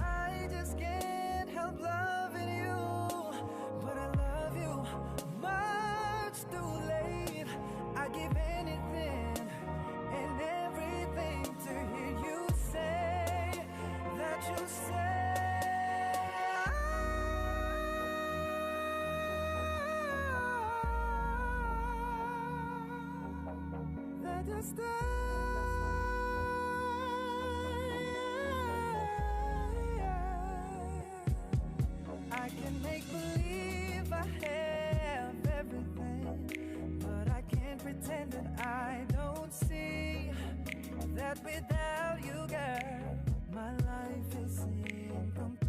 I just can't help loving you, but I love you much too late. I give anything and everything to hear you say that you say. That you stay. I can make believe I have everything, but I can't pretend that I don't see that without you, girl, my life is incomplete.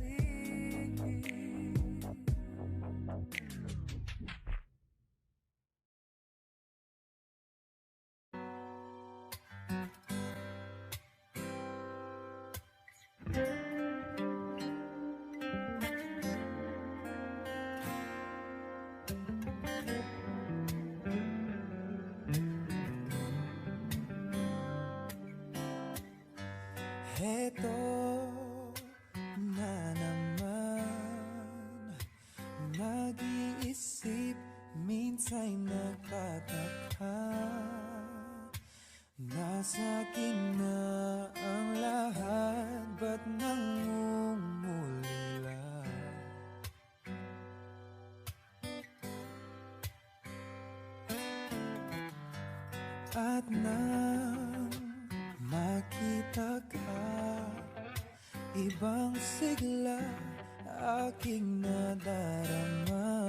Heto na naman, nag-iisip, minsan nagtataka. Nasa akin na ang lahat, ba't nangungulila? At nang makita ka, ibang sigla aking nadarama.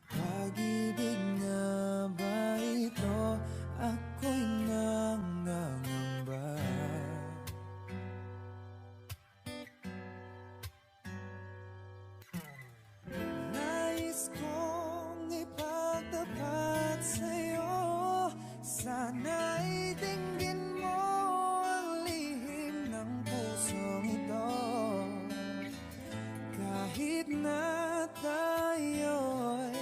Pag-ibig na ba ito? Ako'y nangangamba. Nais kong ipagtapat sa'yo, sana'y dinggin mo ang lihim ng pusong ito. Kahit na tayo'y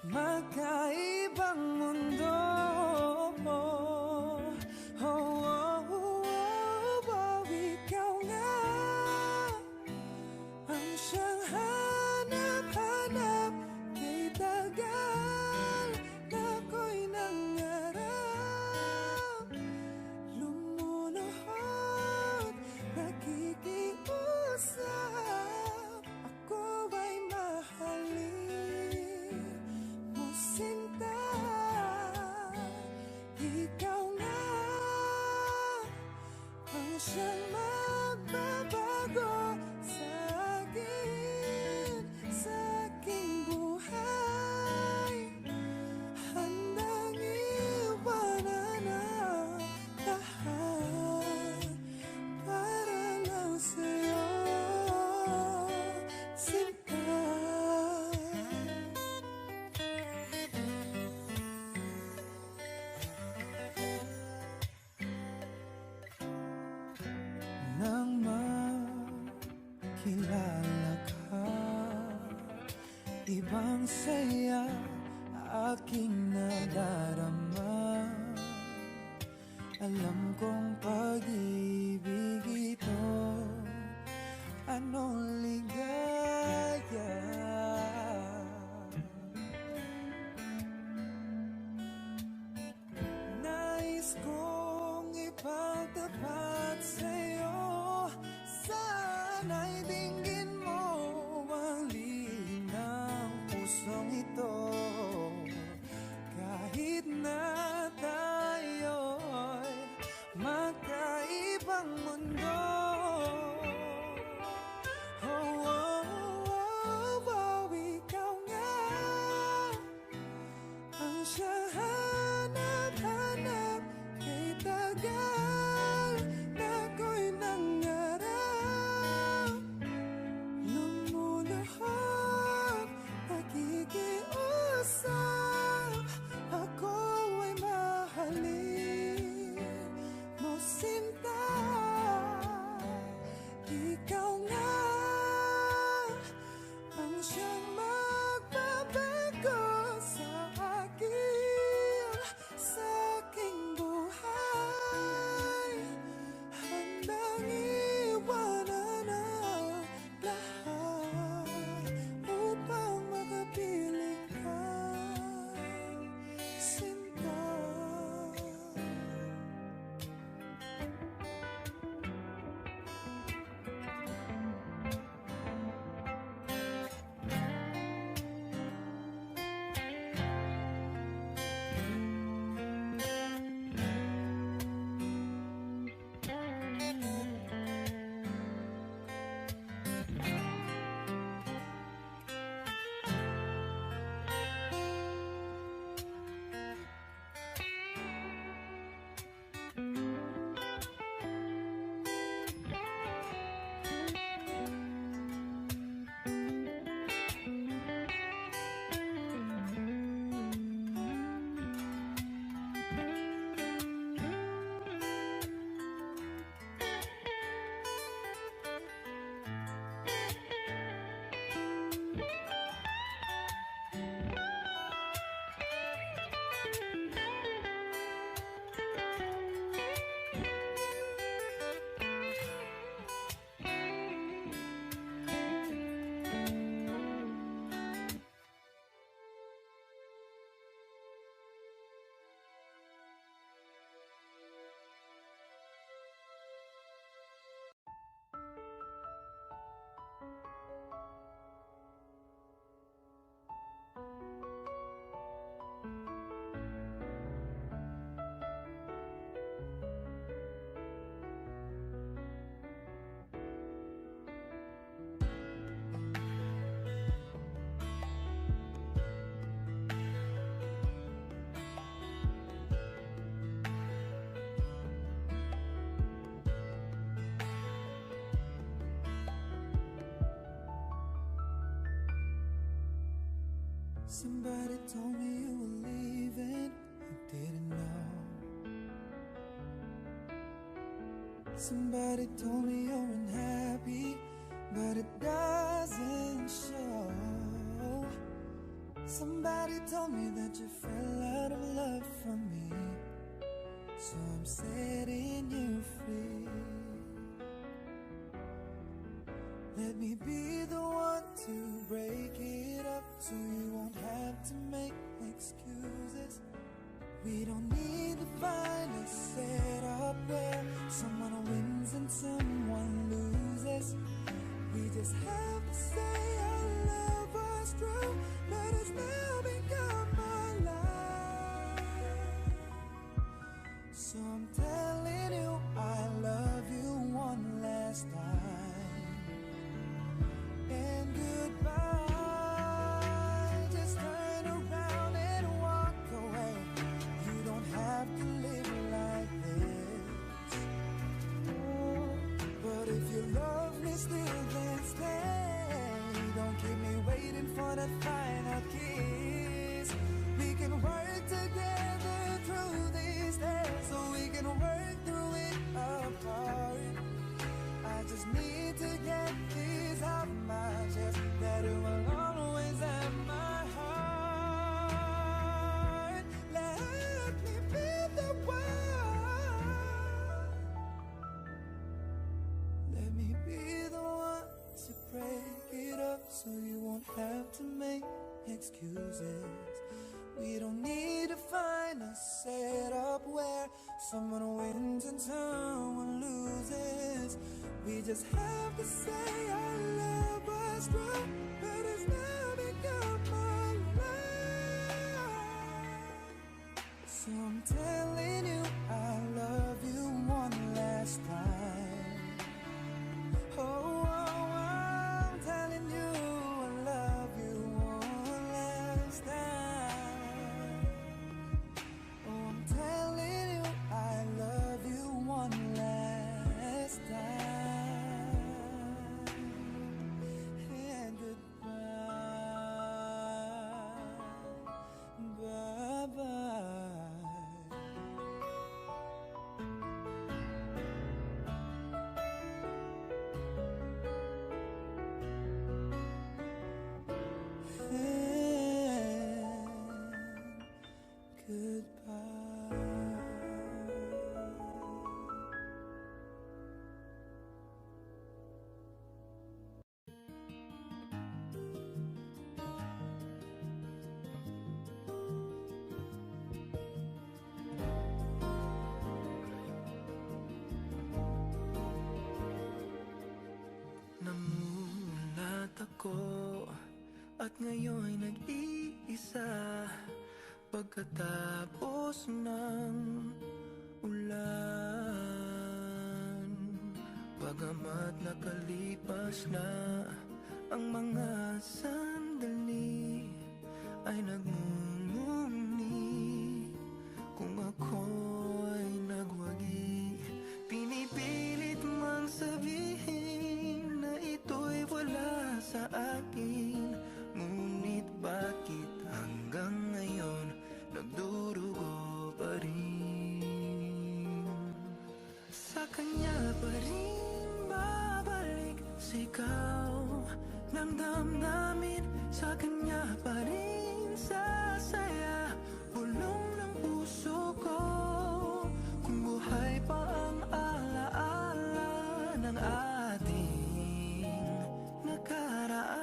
magkaibang mundo, ikaw nga ang siyang hanap-hanap. Kay tagal na ako'y nangarap, lumuluhod, nakikiusap. Ako ay ibang saya aking nadarama. Alam kong pag-ibig ito, anong ligaya. Nais kong ipagtapat sa'yo, sana'y dinggin mo ang lihim ng pusong ito. Kahit na tayo'y magkaibang mundo, oh, oh, oh, oh, ikaw nga ang siyang hanap-hanap. Kay tagal na ako'y nangarap, lumulahap, nakikiusap, ako ay mahalin mo sinta. Ikaw nga ang siyang magbabago sa aking buhay. Handang iwanan ang lahat upang makapiling ka, sinta. Somebody told me you were leaving, I didn't know. Somebody told me you're unhappy, but it doesn't show. Somebody told me that you fell out of love for me, so I'm setting you free. Let me be the one to break it up, so you won't have to make excuses. We don't need to find a setup where someone wins and someone loses. We just have to say our love was true, but it's now become my life. So I'm telling you I love you one last time. And goodbye, just turn around and walk away. You don't have to live like this. Oh, but if you love me still, then stay. Don't keep me waiting for that final kiss. We can work together through these days, so we can work through it apart. I just need to get these off my chest, that it will always have my Someone wins and someone loses. We just have to say our love was strong, but it's now become my life. So I'm telling you I love you one last time. Oh, I'm telling you I love you one last time. Oh, I'm telling you I love you one last time. And goodbye, bye-bye. Namulat ako at ngayon nag-iisa pagkatapos ng ulan. Bagamat nakalipas na ang mga sandali, ay nagmumuni kung ako'y nagwagi. Pinipilit mang sabihin na ito'y wala sa akin, ngunit bakit hanggang ngayon nagdurugo pa rin? Sa kanya pa rin babalik sigaw ng damdamin, sa kanya pa rin sasaya bulong ng puso ko. Kung buhay pa ang alaala ng ating nakaraan,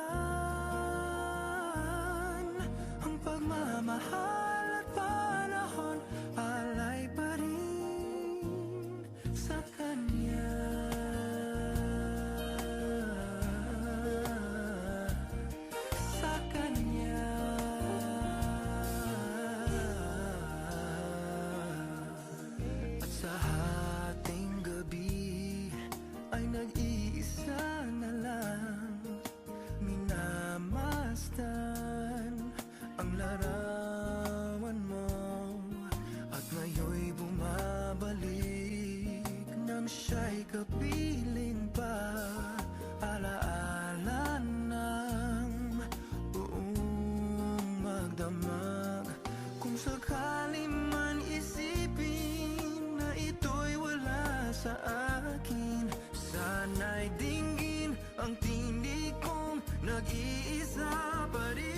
ang pagmamahal at panahon alay pa rin sa kanya. Sa kanya. At sa hating gabi ay nag-iisa na lang, minamasdan ang larawan mo. At ngayon'y bumabalik nang siya'y kapiling pa, alaala ng buong magdamag. Kung sakali man isipin na ito'y wala sa akin, sana'y dinggin ang tinig kong nag-iisa pa rin.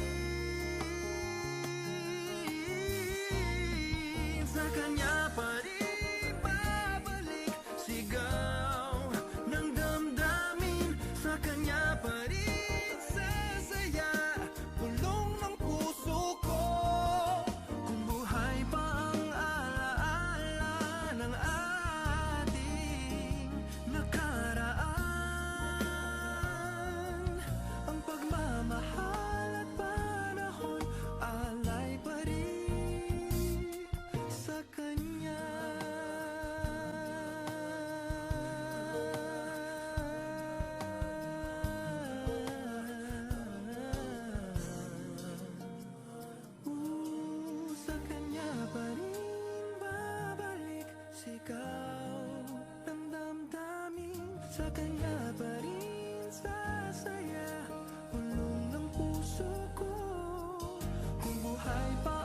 Sa kanya pa rin babalik sigaw ng damdamin, sa kanya pa rin sasaya bulong ng puso ko. Kung buhay pa ang alaala ng ating nakaraan, ang pagmamahal at panahon alay pa rin sa kanya. Sa kanya pa rin babalik sigaw ng damdamin, sa kanya pa rin sasaya bulong ng puso ko. Kung buhay pa